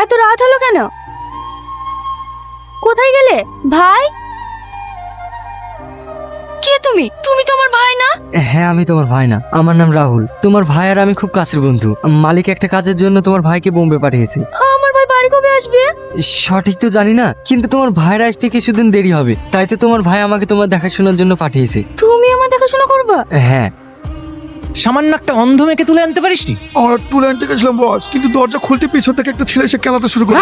এত রাত হলো কেন? কোথায় গেলে ভাই? কে তুমি? তুমি তো আমার ভাই না। হ্যাঁ, আমি তোমার ভাই না, আমার নাম রাহুল। তোমার ভাই আর আমি খুব কাছের বন্ধু। মালিক একটা কাজের জন্য তোমার ভাইকে বোম্বে পাঠিয়েছে। আমার ভাই বাড়ি কবে আসবে? সঠিক তো জানি না, কিন্তু তোমার ভাইয়ের আসতে কিছুদিন দেরি হবে, তাই তো তোমার ভাই আমাকে তোমার দেখাশোনার জন্য পাঠিয়েছে। তুমি আমার দেখাশোনা করবা? হ্যাঁ। সামান্য একটা অন্ধ মেয়েকে তুলে আনতে পারিস নি? আমরা তুলে আনতে গেছিলাম বস, কিন্তু দরজা খুলতে পিছন থেকে একটা ছেলে এসে খেলাতে শুরু করে দিল।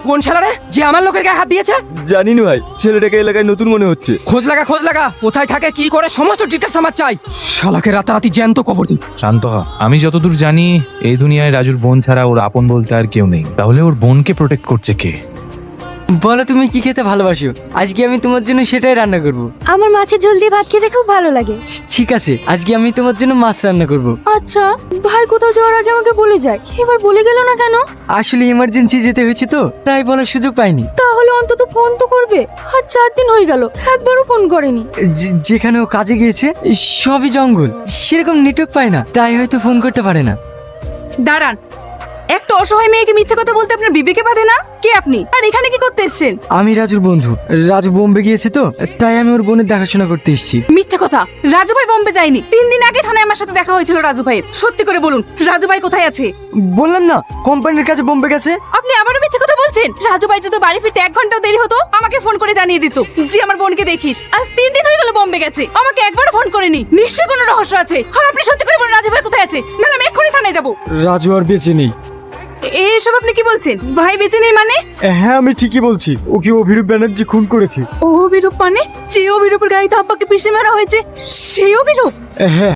কোন শালারে যে আমার লোকের গায়ে হাত দিয়েছে? জানি না ভাই, ছেলেটাকে এলাকায় নতুন মনে হচ্ছে। খোঁজ লাগা, কোথায় থাকে কি করে সমস্ত ডিটেলস আমার চাই। শালাকে রাতারাতি জ্যান্ত কবর দিন। শান্ত হ। আমি যতদূর জানি এই দুনিয়ায় রাজুর বোন ছাড়া ওর আপন বলতে আর কেউ নেই। তাহলে ওর বোনকে প্রোটেক্ট করছে কে? বলো তুমি কি খেতে ভালোবাসো? আজকে আমি তোমার জন্য সেটাই রান্না করব। আমার মাছের ঝোল দিয়ে ভাত খেতে খুব ভালো লাগে। ঠিক আছে, আজকে আমি তোমার জন্য মাছ রান্না করব। আচ্ছা, ভাই কোথাও যাওয়ার আগে আমাকে বলে যায়, এবার বলে গেল না কেন? আসলে ইমার্জেন্সি যেতে হয়েছে তো, তাই বলার সুযোগ পাইনি। তাহলে অন্তত ফোন তো করবে। আর 4 দিন হয়ে গেল, একবারও ফোন করেনি। যেখানে ও কাজে গিয়েছে সবই জঙ্গল, সেরকম নেটওয়ার্ক পায় না, তাই হয়তো ফোন করতে পারে না। দাঁড়ান, একটা অসহায় মেয়েকে মিথ্যে কথা বলতে আপনার বিবেকে বাধে না? কে আপনি, আর এখানে কি করতে এসেছেন? আমি রাজুর বন্ধু। রাজু বোম্বে গিয়েছে তো, তাই আমি ওর বোনের দেখাশোনা করতে এসেছি। মিথ্যে কথা, রাজু ভাই বোম্বে যায়নি। 3 দিন আগে থানায় আমার সাথে দেখা হয়েছিল রাজু ভাইয়ের। সত্যি করে বলুন, রাজু ভাই কোথায় আছে? বললাম না, কোম্পানির কাছে বোম্বে গেছে। আপনি আবারও মিথ্যে কথা বলছেন। রাজু ভাই যদি বাড়ি ফিরতে 1 ঘন্টাও দেরি হতো আমাকে ফোন করে জানিয়ে দিত যে আমার বোনকে দেখিস। আজ 3 দিন হয়ে গেল বোম্বে গেছে, আমাকে একবারও ফোন করেনি। নিশ্চয়ই কোনো রহস্য আছে। আর আপনি সত্যি করে বলুন, রাজু ভাই কোথায় আছে, নাহলে আমি এক্ষুনি থানায় যাবো। রাজু আর বেঁচে নেই। এসব আপনি কি বলছেন? ভাই বেঁচে নেই মানে? হ্যাঁ, আমি ঠিকই বলছি। ওকে অভিরূপ ব্যানার্জি খুন করেছে। অভিরূপ মানে? যে অভিরূপের গায়ে ধাপ্পাকে পিষে মারা হয়েছে সেই অভিরূপ? হ্যাঁ।